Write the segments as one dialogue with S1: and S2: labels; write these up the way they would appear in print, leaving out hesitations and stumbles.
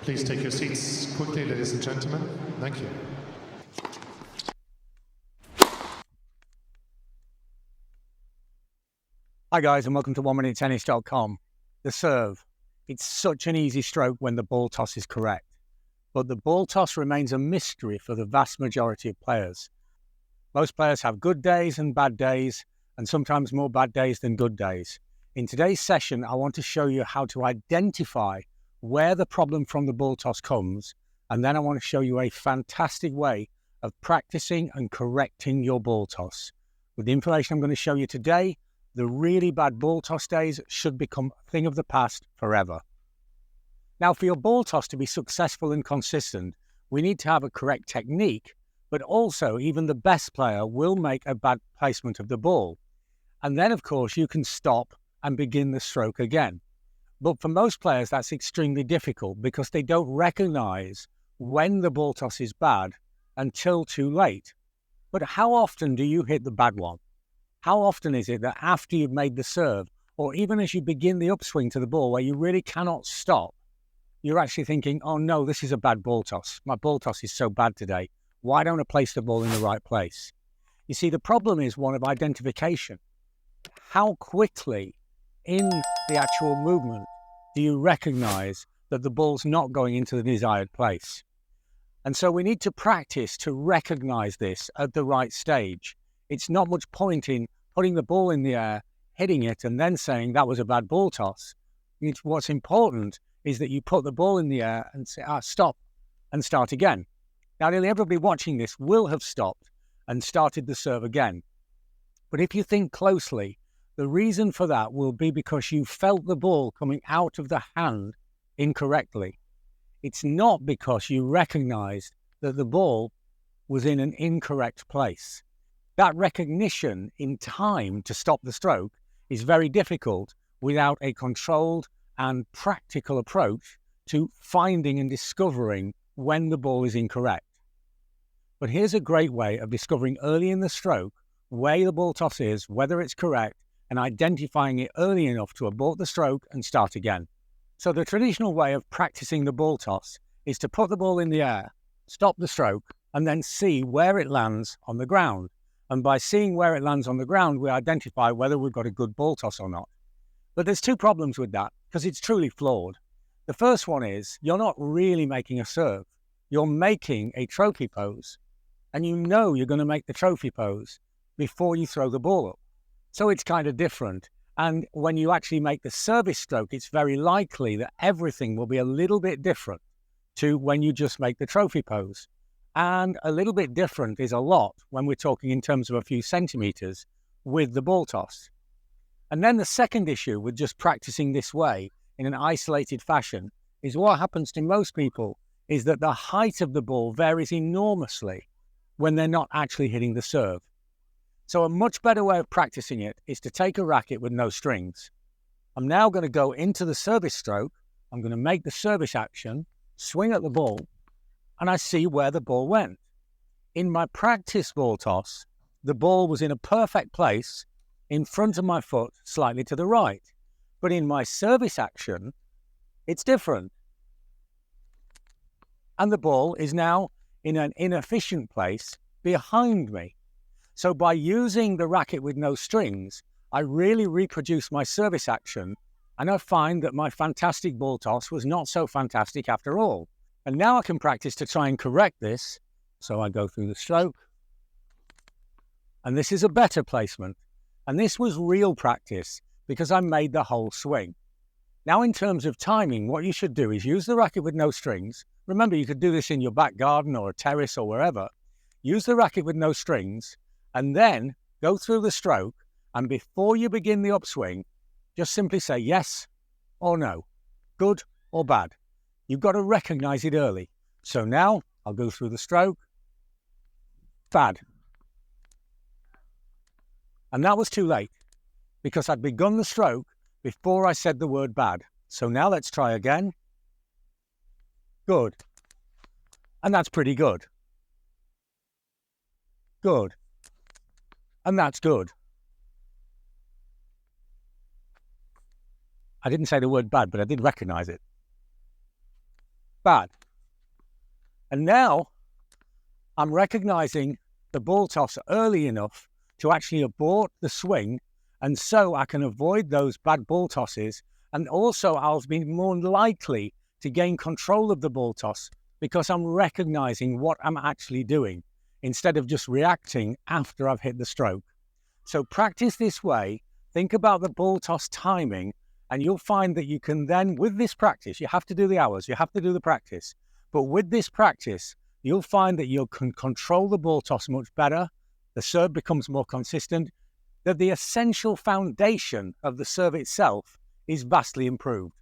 S1: Please take your seats quickly, ladies and gentlemen. Thank you.
S2: Hi guys, and welcome to 1MinuteTennis.com. The serve. It's such an easy stroke when the ball toss is correct, but the ball toss remains a mystery for the vast majority of players. Most players have good days and bad days, and sometimes more bad days than good days. In today's session, I want to show you how to identify where the problem from the ball toss comes, and then I want to show you a fantastic way of practicing and correcting your ball toss. With the information I'm going to show you today, the really bad ball toss days should become a thing of the past forever. Now, for your ball toss to be successful and consistent, we need to have a correct technique, but also even the best player will make a bad placement of the ball. And then, of course, you can stop and begin the stroke again. But for most players, that's extremely difficult because they don't recognize when the ball toss is bad until too late. But how often do you hit the bad one? How often is it that after you've made the serve, or even as you begin the upswing to the ball where you really cannot stop, you're actually thinking, oh no, this is a bad ball toss. My ball toss is so bad today. Why don't I place the ball in the right place? You see, the problem is one of identification. How quickly in the actual movement do you recognize that the ball's not going into the desired place? And so we need to practice to recognize this at the right stage. It's not much point in putting the ball in the air, hitting it, and then saying that was a bad ball toss. What's important is that you put the ball in the air and say, stop, and start again. Now, nearly everybody watching this will have stopped and started the serve again. But if you think closely, the reason for that will be because you felt the ball coming out of the hand incorrectly. It's not because you recognized that the ball was in an incorrect place. That recognition in time to stop the stroke is very difficult without a controlled and practical approach to finding and discovering when the ball is incorrect. But here's a great way of discovering early in the stroke where the ball toss is, whether it's correct, and identifying it early enough to abort the stroke and start again. So the traditional way of practicing the ball toss is to put the ball in the air, stop the stroke, and then see where it lands on the ground. And by seeing where it lands on the ground, we identify whether we've got a good ball toss or not. But there's two problems with that, because it's truly flawed. The first one is you're not really making a serve. You're making a trophy pose, and you know you're going to make the trophy pose before you throw the ball up. So it's kind of different. And when you actually make the service stroke, it's very likely that everything will be a little bit different to when you just make the trophy pose. And a little bit different is a lot when we're talking in terms of a few centimeters with the ball toss. And then the second issue with just practicing this way in an isolated fashion is what happens to most people is that the height of the ball varies enormously when they're not actually hitting the serve. So a much better way of practicing it is to take a racket with no strings. I'm now going to go into the service stroke. I'm going to make the service action, swing at the ball, and I see where the ball went. In my practice ball toss, the ball was in a perfect place in front of my foot, slightly to the right. But in my service action, it's different. And the ball is now in an inefficient place behind me. So by using the racket with no strings, I really reproduce my service action, and I find that my fantastic ball toss was not so fantastic after all. And now I can practice to try and correct this. So I go through the stroke. And this is a better placement. And this was real practice because I made the whole swing. Now, in terms of timing, what you should do is use the racket with no strings. Remember, you could do this in your back garden or a terrace or wherever. Use the racket with no strings and then go through the stroke. And before you begin the upswing, just simply say yes or no, good or bad. You've got to recognize it early. So now I'll go through the stroke. Bad. And that was too late because I'd begun the stroke before I said the word bad. So now let's try again. Good. And that's pretty good. Good. And that's good. I didn't say the word bad, but I did recognize it. bad. And now I'm recognizing the ball toss early enough to actually abort the swing, and so I can avoid those bad ball tosses, and also I'll be more likely to gain control of the ball toss because I'm recognizing what I'm actually doing instead of just reacting after I've hit the stroke. So practice this way, think about the ball toss timing, and you'll find that you can then, with this practice, you have to do the hours, you have to do the practice, but with this practice, you'll find that you can control the ball toss much better, the serve becomes more consistent, that the essential foundation of the serve itself is vastly improved.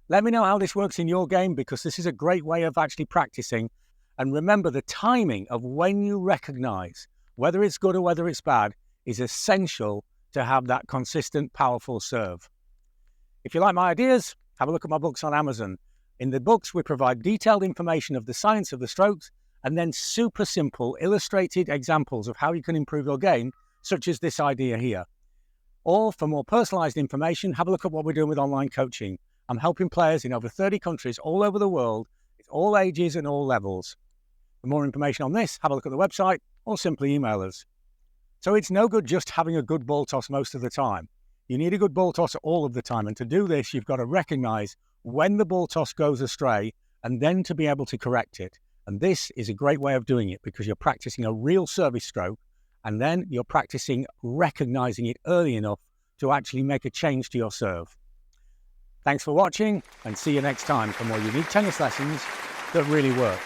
S2: Let me know how this works in your game, because this is a great way of actually practicing. And remember, the timing of when you recognize whether it's good or whether it's bad is essential to have that consistent, powerful serve. If you like my ideas, have a look at my books on Amazon. In the books, we provide detailed information of the science of the strokes and then super simple illustrated examples of how you can improve your game, such as this idea here. Or for more personalized information, have a look at what we're doing with online coaching. I'm helping players in over 30 countries all over the world, with all ages and all levels. For more information on this, have a look at the website or simply email us. So it's no good just having a good ball toss most of the time. You need a good ball toss all of the time. And to do this, you've got to recognize when the ball toss goes astray and then to be able to correct it. And this is a great way of doing it because you're practicing a real service stroke, and then you're practicing recognizing it early enough to actually make a change to your serve. Thanks for watching, and see you next time for more unique tennis lessons that really work.